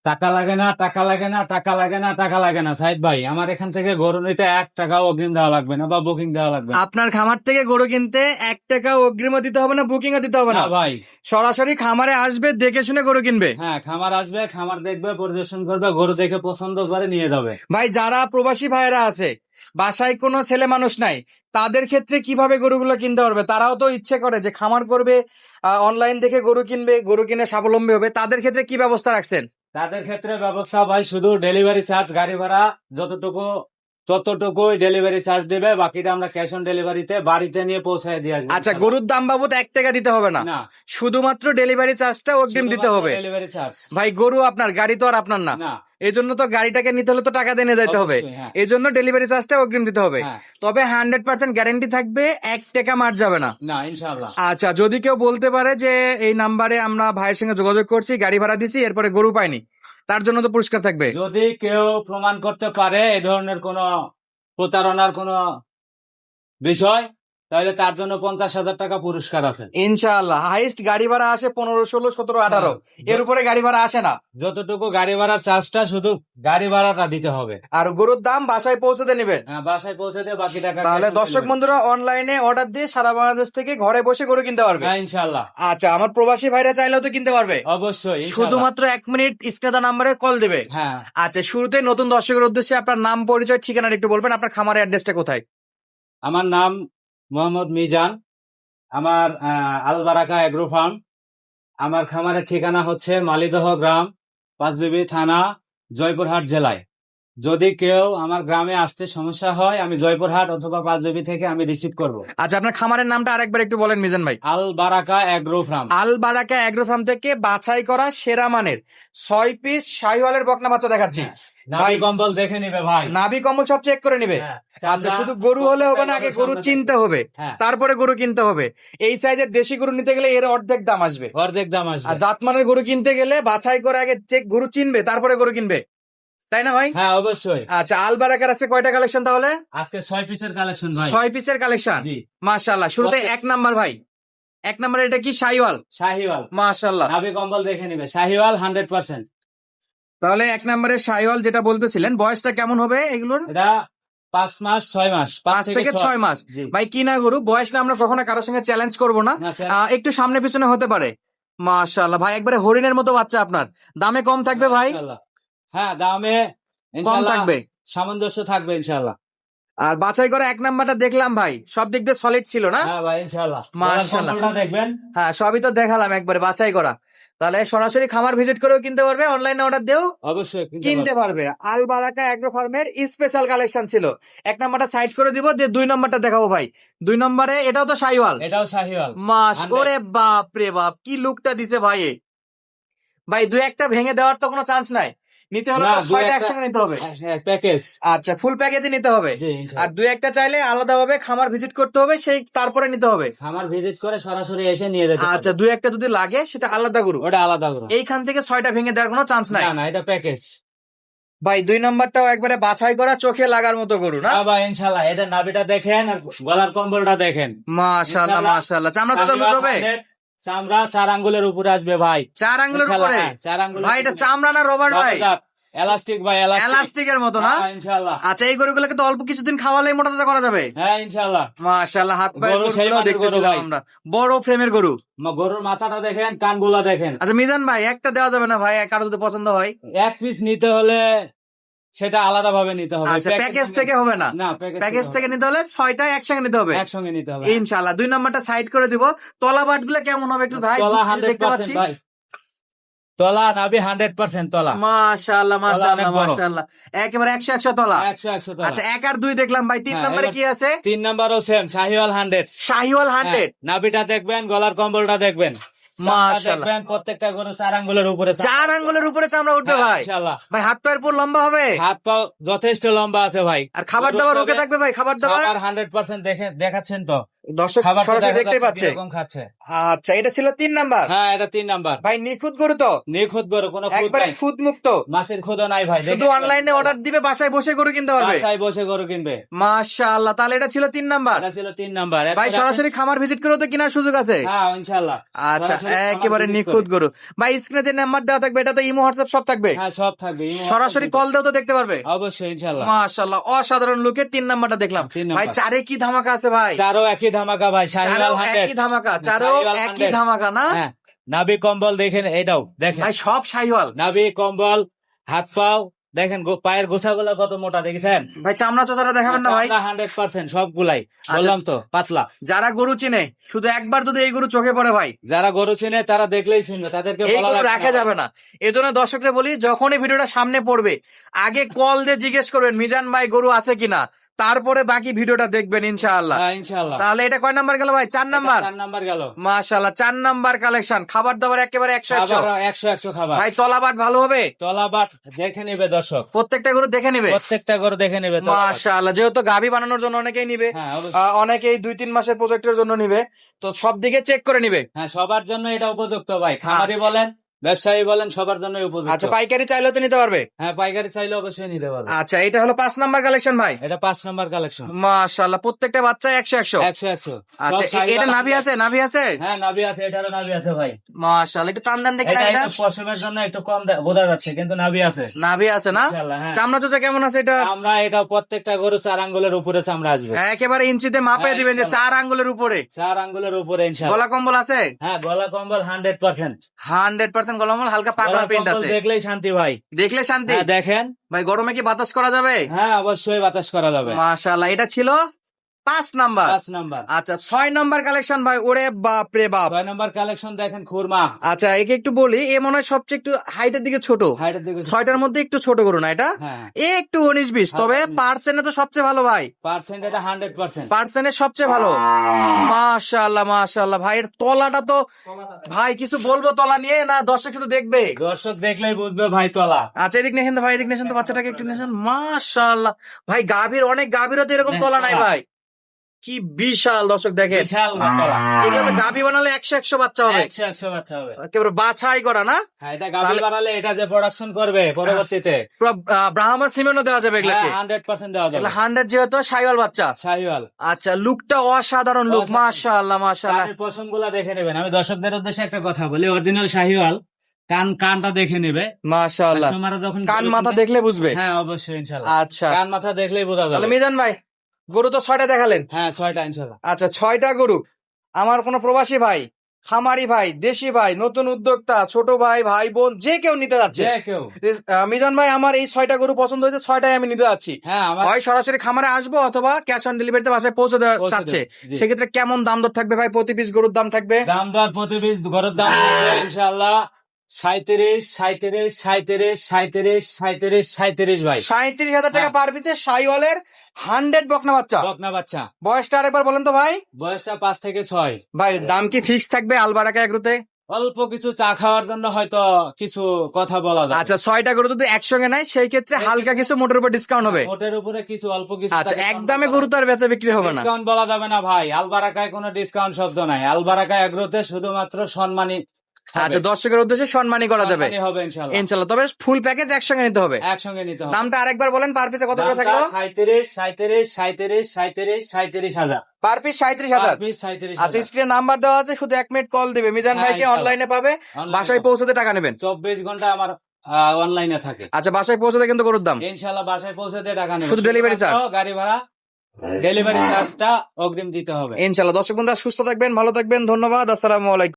টাকা লাগে না, টাকা লাগে না, টাকা লাগে না, টাকা লাগে না সাইদ ভাই, আমার এখান থেকে গরু নিতে 1 টাকাও অগ্রিম দেওয়া লাগবে না বা বুকিং দেওয়া লাগবে না। আপনার খামার থেকে গরু কিনতে 1 টাকা অগ্রিমও দিতে হবে না, বুকিংও দিতে হবে না না ভাই। সরাসরি খামারে আসবে, দেখে শুনে গরু কিনবে। হ্যাঁ, খামার আসবে, খামার দেখবে, পরিদর্শন করবে, গরু দেখে পছন্দ করে নিয়ে যাবে। ভাই যারা প্রবাসী ভাইরা আছে, বাসায় কোনো ছেলে মানুষ নাই, তাদের ক্ষেত্রে কিভাবে গরুগুলো কিনতে পারবে? তারাও তো ইচ্ছে করে যে খামার করবে, অনলাইন দেখে গরু কিনবে, গরু কিনে স্বাবলম্বী হবে। তাদের ক্ষেত্রে কি ব্যবস্থা রাখছেন? তাদের ক্ষেত্রে ব্যবস্থা ভাই, শুধু ডেলিভারি চার্জ, গাড়ি ভাড়া যতটুকু ততটুকুই ডেলিভারি চার্জ দেবে, বাকিটা আমরা ক্যাশ অন ডেলিভারিতে বাড়িতে নিয়ে পৌঁছায় দিয়ে আসবো। আচ্ছা, গরুর দাম বাবদ 1 টাকা দিতে হবে না, না, শুধুমাত্র ডেলিভারি চার্জটা অগ্রিম দিতে হবে। Delivery charge. ভাই গরু আপনার, গাড়ি তো আর আপনার না। না, এই জন্য তো গাড়িটাকে নিতে হলে তো টাকা দিয়ে নিয়ে যেতে হবে, অবশ্যই, হ্যাঁ। এই জন্য ডেলিভারি চার্জটা অগ্রিম দিতে হবে। হ্যাঁ। তবে 100% গ্যারান্টি থাকবে, 1 টাকা মার যাবে না। না, ইনশাআল্লাহ। আচ্ছা, যদি কেউ বলতে পারে যে এই নাম্বারে আমরা ভাইয়ের সঙ্গে যোগাযোগ করছি, গাড়ি ভাড়া দিছি, এরপরে গরু পাইনি, তার জন্য তো পুরস্কার থাকবে। যদি কেউ প্রমাণ করতে পারে এই ধরনের কোনো প্রতারণার কোনো বিষয়, তাহলে তার জন্য 50,000 টাকা পুরস্কার আছে। ইনশাআল্লাহ হাইস্ট গাড়ি ভাড়া আসে 15, 16, 17, 18, এর উপরে গাড়ি ভাড়া আসে না। যতটুকু গাড়ি ভাড়ার চার্জটা, শুধু গাড়ি ভাড়াটা দিতে হবে। আর গরুর দাম বাসায় পৌঁছে নেবেন। হ্যাঁ, বাসায় পৌঁছে দিয়ে বাকি টাকা তাহলে cash on দর্শক delivery। বন্ধুরা অনলাইনে অর্ডার দিয়ে সারা বাংলাদেশ থেকে ঘরে বসে গরু কিনতে পারবে। হ্যাঁ, ইনশাআল্লাহ। আচ্ছা, আমার প্রবাসী ভাইরা চাইলেও তো কিনতে পারবে, অবশ্যই, ইনশাআল্লাহ। শুধুমাত্র 1 মিনিট স্ক্রিনে দেওয়া নাম্বারে কল দেবে। হ্যাঁ, আচ্ছা, শুরুতে নতুন দর্শকের উদ্দেশ্যে আপনার নাম, পরিচয়, ঠিকানাটা একটু বলবেন। আপনার খামারের অ্যাড্রেসটা কোথায়? আমার নাম মোহাম্মদ মিজান, আমার আলবারাকা এগ্রো ফার্ম। আমার খামারের ঠিকানা হচ্ছে মালিদহ গ্রাম, পাঁচবিবি থানা, জয়পুরহাট জেলায়। যদি কেউ আমার গ্রামে আসতে সমস্যা হয়, আমি জয়পুরহাট অথবা পাঁচবিবি থেকে আমি রিসিভ করব। আচ্ছা, আপনার খামারের নামটা আরেকবার একটু বলেন মিজান ভাই। আল বারাকা এগ্রো ফার্ম। আল বারাকা অ্যাগ্রো ফার্ম থেকে বাছাই করা সেরা মানের 6 পিস শাহিওয়ালের বকনা বাচ্চা দেখাচ্ছি। নাভি কম্বল দেখে নিবে ভাই। নাভি কম্বল সব চেক করে নিবে। হ্যাঁ, আচ্ছা, চামড়া, শুধু গরু হলে হবে না, আগে গরু সামনে চিনতে হবে, হ্যাঁ। তারপরে গরু কিনতে হবে। এই সাইজের দেশি গরু নিতে গেলে এর অর্ধেক দাম আসবে, অর্ধেক দাম আর আসবে। জাতমানের গরু কিনতে গেলে বাছাই করে আগে চেক গরু চিনবে, তারপরে গরু কিনবে, তাই না ভাই? হ্যাঁ, অবশ্যই। আচ্ছা, আল বারাকার আছে কয়টা কালেকশন তাহলে? আজকে 6 পিসের কালেকশন ভাই। 6 পিসের কালেকশন। জি। মাশাআল্লাহ। শুরুতে 1 নাম্বার ভাই, 1 নাম্বার এটা কি শাহিওয়াল? শাহিওয়াল। মাশাআল্লাহ। নাভি কম্বল দেখে নিবে, শাহিওয়াল 100%। তাহলে 1 নম্বরে শাহিওয়াল যেটা বলতেছিলেন, বয়সটা কেমন হবে এগুলোর? এটা 5 মাস 6 মাস, 5 থেকে 6 মাস। জি। ভাই কিনা গরু, বয়স না আমরা কখনো কারোর সঙ্গে চ্যালেঞ্জ করব না, না, challenge- একটু সামনে পিছনে হতে পারে। মাশাআল্লাহ ভাই, একবারে হরিণের মতো বাচ্চা আপনার। দামে কম থাকবে ভাই? ইনশাআল্লাহ। হ্যাঁ, দামে কম ইনশাআল্লাহ থাকবে। সামঞ্জস্য থাকবে ইনশাআল্লাহ। আর বাছাই করা 1 নাম্বারটা দেখলাম ভাই, সব দিক দিয়ে সলিড ছিল না? হ্যাঁ ভাই, ইনশাআল্লাহ। মাশাআল্লাহ। কম্বলটা দেখবেন। হ্যাঁ, সবই তো দেখালাম একবারে বাছাই করা। তাহলে সরাসরি খামার ভিজিট করেও কিনতে পারবে, অনলাইনে অর্ডার দিয়েও অবশ্যই কিনতে পারবে। আল বারাকা এগ্রো ফার্মের স্পেশাল কালেকশন ছিল। 1 নাম্বারটা সাইড করে দিব, দিয়ে 2 নাম্বারটা দেখাবো ভাই। 2 নম্বরে এটাও তো শাহিওয়াল। এটাও শাহিওয়াল। মাস 100 ওরে বাপ রে বাপ, কি লুকটা দিছে ভাই! ভাই 2-1টা ভেঙে দেওয়ার তো কোনো চান্স নাই, নিতে হলে না, তো 6টা 2-1টা একসঙ্গে নিতে হবে। প্যাকেজ। আচ্ছা, ফুল প্যাকেজে নিতে হবে। জি, আর ইনশাআল্লাহ। 2-1টা চাইলে আলাদাভাবে খামার ভিজিট করতে হবে, সেই তারপরে নিতে হবে। খামার ভিজিট করে সরাসরি এসে নিয়ে যেতে আচ্ছা, পারবে। 2-1টা যদি লাগে সেটা আলাদা গরু, ওটা আলাদা করে। এইখান থেকে 6টা ভেঙে দেওয়ার কোনো চান্স নাই। না, না, এটা প্যাকেজ। ভাই 2 নাম্বারটাও একবারে বাছাই করা, চোখে লাগার মতো গরু না? হ্যাঁ ভাই, ইনশাআল্লাহ। এটা নাভিটা দেখেন আর গলার কম্বলটা দেখেন। মাশাআল্লাহ ইনশাআল্লাহ। মাশাআল্লাহ। চামড়া তো লুজ হবে? চামড়া 4 আঙ্গুলের উপরে আসবে ভাই। 4 আঙ্গুলের ইনশাআল্লাহ, উপরে? হ্যাঁ, 4 আঙ্গুলের ভাই এটা উপরে। চামড়া না রবার ভাই? এলাস্টিক ভাই, এলাস্টিক। এলাস্টিকের মতো না? হ্যাঁ, ইনশাআল্লাহ। আচ্ছা, এই গরুগুলোকে তো অল্প কিছুদিন খাওয়ালেই মোটা তাজা করা যাবে। হ্যাঁ, ইনশাআল্লাহ। মাশাআল্লাহ, হাত পায়ের গরু সেই গরুগুলো মানের গরু দেখতেছিলাম ভাই। আমরা, বড় ফ্রেমের গরু। গরুর মাথাটা দেখেন, কানগুলা দেখেন। আচ্ছা মিজান ভাই, একটা দেওয়া যাবে না ভাই, কারো যদি পছন্দ হয়? এক পিস নিতে হলে সেটা আলাদা ভাবে নিতে হবে। আচ্ছা, প্যাকেজ থেকে হবে না? না, প্যাকেজ থেকে নিতে হলে 6টা একসঙ্গে নিতে হবে। একসঙ্গে নিতে হবে। ইনশাআল্লাহ। 2 নাম্বারটা সাইড করে দিব। তলা বাট গুলো কেমন হবে একটু ভাই তলা দেখতে 100% পাচ্ছি। ভাই। তলা নাভি 100% তলা। মাশাআল্লাহ মাশাআল্লাহ অনেক বড়। মাশাআল্লাহ, একেবারে 100 তলা। 100 তলা। আচ্ছা, 1 আর 2 দেখলাম ভাই, 3 হ্যাঁ, নাম্বারে এবার কি আছে? 3 নাম্বারও সেম, শাহিওয়াল 100। শাহিওয়াল 100। নাভিটা দেখবেন, গলার কম্বলটা দেখবেন, চামড়া মাশাআল্লাহ। দেখবেন, প্রত্যেকটা গরু 4 আঙ্গুলের উপরে। 4 আঙ্গুলের উপরে চামড়া উঠবে হ্যাঁ, ভাই? ইনশাআল্লাহ। ভাই হাত পায়ের পুরো লম্বা হবে? হাত পা যথেষ্ট লম্বা আছে ভাই। আর খাবার গরু দাবার তবে ওকে থাকবে ভাই? খাবার দাবার? খাবার 100% দেখাচ্ছেন তো। দর্শক খাবারটা সরাসরি দেখা দেখতেই যাচ্ছে পাচ্ছে। কিরকম খাচ্ছে। আচ্ছা, এটা ছিল 3 নাম্বার। হ্যাঁ, এটা 3 নাম্বার। ভাই নিখুঁত গরু তো, নিখুঁত গরু, কোনো খুঁত একবারে নাই, খুদ মুক্ত, মাছের খুদও নাই ভাই। শুধু দেখে অনলাইনে অর্ডার দিবে, বাসায় বসে গরু কিনতে পারবে। বাসায় বসে গরু কিনবে। মাশাআল্লাহ, তাহলে এটা ছিল 3 নাম্বার। এটা ছিল 3 নাম্বার। ভাই এরপরে সরাসরি খামার ভিজিট করেও তো কেনার সুযোগ আছে। আসেন। হ্যাঁ, ইনশাআল্লাহ। আচ্ছা, সরাসরি খামার একেবারে visit নিখুঁত করে। গরু। ভাই স্ক্রিনে যে নাম্বার দেওয়া থাকবে এটা তো ইমো হোয়াটসঅ্যাপ সব থাকবে, হ্যাঁ, সব থাকবে। ইমো, সরাসরি WhatsApp কল দিয়েও তো দেখতে পারবে। অবশ্যই ইনশাআল্লাহ। মাশাআল্লাহ, অসাধারণ লুকের 3 নাম্বারটা দেখলাম। 3 ভাই নাম্বার। চারে কি ধামাকা আছে ভাই? চারও একই ধামাকা ভাই, শাহিওয়াল চারেও 100। একই ধামাকা, চারেও শাহিওয়াল একই 100। ধামাকা না? হ্যাঁ, নাভি কম্বল দেখেন, এটাও দেখেন। ভাই সব শাহিওয়াল। নাভি কম্বল, হাত পাও দেখেন, পায়ের গোছাগুলো কত মোটা দেখেছেন। ভাই চামড়া চোচাটা দেখাবেন না ভাই? 100% সবগুলাই, বললাম তো পাতলা। যারা গরু চিনে শুধু একবার যদি এই গরু চোখে পড়ে ভাই, যারা গরু চিনে তারা দেখলেই চিনবে, তাদেরকে এই বলা গরু লাগবে রাখা না। যাবে না। এজন্য দর্শকরা বলি, যখনই ভিডিওটা সামনে পড়বে আগে কল দিয়ে জিজ্ঞেস করবেন মিজান ভাই গরু আছে কিনা, তারপরে বাকি ভিডিওটা দেখবেন ইনশাআল্লাহ। হ্যাঁ, ইনশাআল্লাহ। তাহলে এটা কয় নাম্বার গেল ভাই? 4 নাম্বার। 4 নাম্বার গেল। মাশাআল্লাহ, 4 নাম্বার কালেকশন। খাবার দাবার একেবারে 100 খাবার 100 খাবার। ভাই তলাবাট ভালো হবে, তলাবাট দেখে নেবে দর্শক, প্রত্যেকটা গরু দেখে নিবে। প্রত্যেকটা গরু দেখে নেবে তলাবাট। মাশাআল্লাহ, যেহেতু গাভী বানানোর জন্য অনেকেই নিবে, হ্যাঁ, অবশ্যই। অনেকেই 2-3 মাসের প্রজেক্টের জন্য নিবে, তো সব দিকে চেক করে নিবে। হ্যাঁ, সবার জন্য এটা উপযুক্ত ভাই, খামারি আচ্ছা। বলেন, ব্যবসায়ী বলেন, সবার জন্য উপযুক্ত। আচ্ছা, পাইকারি চাইলেও তো নিতে পারবে। হ্যাঁ, পাইকারি চাইলে অবশ্যই নিতে পারবে। আচ্ছা, এটা হলো 5 নাম্বার কালেকশন ভাই। এটা 5 নাম্বার কালেকশন। মাশাআল্লাহ, প্রত্যেকটা বাচ্চা 100 100 আচ্ছা, এটা নাভি আছে, নাভি আছে। হ্যাঁ, নাভি আছে, এটারও নাভি আছে ভাই। মাশাআল্লাহ, একটু টান দেন দেখি এটা নাভিটা। একটু পশমের জন্য একটু কম বোঝা যাচ্ছে, কিন্তু নাভি আছে নাভি আছে না? ইনশাআল্লাহ। হ্যাঁ, চামড়া চোচা কেমন আছে এটা? আমরা এটা প্রত্যেকটা গরু 4 আঙ্গুলের উপরে চামড়া আসবে। একেবারে ইঞ্চিতে মাপে হ্যাঁ, দিবেন যে ইনশাআল্লাহ। 4 আঙ্গুলের উপরে। 4 আঙ্গুলের উপরে ইনশাআল্লাহ। গলা কম্বল আছে? হ্যাঁ, গলা কম্বল 100%। 100% গলা কম্বল, হালকা গলা পাকড়া প্রিন্ট কম্বল আছে, দেখলেই শান্তি ভাই। দেখলে শান্তি। হ্যাঁ, দেখেন। ভাই গরমে কি বাতাস করা যাবে? হ্যাঁ, অবশ্যই বাতাস করা যাবে। মাশাআল্লাহ, এটা ছিল 5 নাম্বার। 5 নাম্বার। আচ্ছা, 6 নাম্বার কালেকশন ভাই। ওরে বাপ রে বাপ। 6 নাম্বার কালেকশন দেখেন, খুরমা। আচ্ছা, একে একটু বলি, এ মনে হয় সবচেয়ে একটু হাইটের দিকে ছোট, হাইটের দিকে 6টার মধ্যে একটু ছোট গরু না এটা? হ্যাঁ, এ একটু 19-20, তবে পার্সেন্টে তো সবচেয়ে ভালো ভাই, পার্সেন্ট এটা 100%। পার্সেন্টে সবচেয়ে ভালো। মাশাআল্লাহ মাশাআল্লাহ, ভাইয়ের তলাটা তো, ভাই কিছু বলবো তলা নিয়ে না দর্শক শুধু দেখবে? দর্শক দেখলেই বুঝবে ভাই তলা। আচ্ছা, এদিক নেছেন তো ভাই, এদিক নেছেন তো, বাচ্চাটাকে একটু নেছেন। মাশাআল্লাহ ভাই, গাভীর অনেক গাভীরও তো এরকম তলা নাই ভাই, কি বিশাল। দর্শক দেখেন, বিশাল তলা। এগুলো তো গাভী বানালে 100 বাচ্চা হবে, 100 বাচ্চা হবে। একেবারে বাছাই করা না? হ্যাঁ, এটা গাভী বানালে এটা যে প্রোডাকশন করবে পরবর্তীতে, পুরো ব্রাহ্মা সিমেন্টও দেওয়া যাবে এগুলাকে। 100% দেওয়া যাবে। 100 যেহেতু শাইওয়াল বাচ্চা। শাহিওয়াল। আচ্ছা, লুকটা অসাধারণ লুক, মাশাআল্লাহ মাশাআল্লাহ। পশম গুলা দেখে নেবেন। আমি দর্শকদের উদ্দেশ্যে একটা কথা বলি, অরিজিনাল শাহিওয়াল কানটা দেখে নেবে মাশাআল্লাহ, কাস্টমাররা যখন কান মাথা দেখলে বুঝবে। হ্যাঁ, অবশ্যই ইনশাআল্লাহ। আচ্ছা, কান মাথা দেখলেই বোঝা তাহলে যাবে। মিজান ভাই, গরু তো 6টা দেখালেন। হ্যাঁ, 6টা ইনশাআল্লাহ। আচ্ছা, 6টা গরু আমার কোনো প্রবাসী ভাই, খামারি ভাই, দেশি ভাই, নতুন উদ্যোক্তা, ছোট ভাই, ভাই বোন যে কেউ নিতে যাচ্ছে, যে কেউ। মিজান ভাই আমার এই 6টা গরু পছন্দ হয়েছে, 6টাই আমি নিতে যাচ্ছি, হ্যাঁ, আমার হয় সরাসরি খামারে আসবো অথবা ক্যাশ অন ডেলিভারিতে বাসায় পৌঁছে দেওয়া পৌঁছে চাচ্ছে, দেব, জি। সেক্ষেত্রে কেমন দাম দর থাকবে ভাই? প্রতি পিস গরুর দাম থাকবে? দাম দর প্রতি পিস গরুর দাম থাকবে ইনশাআল্লাহ 37 ভাই। 37,000 টাকা পার পিসে শাইওয়ালের 100 বকনা বাচ্চা। বকনা বাচ্চা। বয়সটা আরেকবার বলেন তো ভাই। বয়সটা 5 থেকে 6। ভাই দাম কি ফিক্স থাকবে আলবারাকা এগ্রোতে? অল্প কিছু চা খাওয়ার জন্য হয়তো কিছু কথা বলা যায়। আচ্ছা, 6টা গরু যদি একসঙ্গে নেয় সেই ক্ষেত্রে হালকা কিছু মোটের উপর ডিসকাউন্ট হবে। মোটের উপরে কিছু অল্প কিছু আচ্ছা, একদমে গরু তো আর বেচা বিক্রি হবে না। ডিসকাউন্ট বলা যাবে না ভাই, আলবারাকায় কোনো ডিসকাউন্ট শব্দ নাই। আলবারাকা এগ্রোতে শুধুমাত্র সম্মানী হবে। আচ্ছা, দর্শকের উদ্দেশ্যে সম্মানই করা যাবে সম্মানী হবে ইনশাআল্লাহ। ইনশাল্লাহ। তবে ফুল প্যাকেজ একসঙ্গে নিতে হবে। একসঙ্গে নিতে হবে। দামটা আরেকবার বলেন, পার পিসে কত করে থাকলো? 37 হাজার। Per piece 37,000। পিস 37 আচ্ছা, স্ক্রিনে নাম্বার দেওয়া আছে, শুধু 1 মিনিট কল দিবে, মিজান হ্যাঁ, ভাইকে ইনশাআল্লাহ। অনলাইনে পাবে, অনলাইনে বাসায় পাবে। পৌঁছতে টাকা নেবেন। 24 ঘন্টা আমার অনলাইনে থাকে। আচ্ছা, বাসায় পৌঁছতে কিন্তু গরুর দাম ইনশাআল্লাহ বাসায় পৌঁছাতে টাকা নেবে, শুধু ডেলিভারি চার্জ। গাড়ি ভাড়া, ডেলিভারি চার্জটা অগ্রিম দিতে হবে। ইনশাল্লাহ। দর্শক বন্ধুরা সুস্থ থাকবেন, ভালো থাকবেন, ধন্যবাদ, আসসালামু আলাইকুম।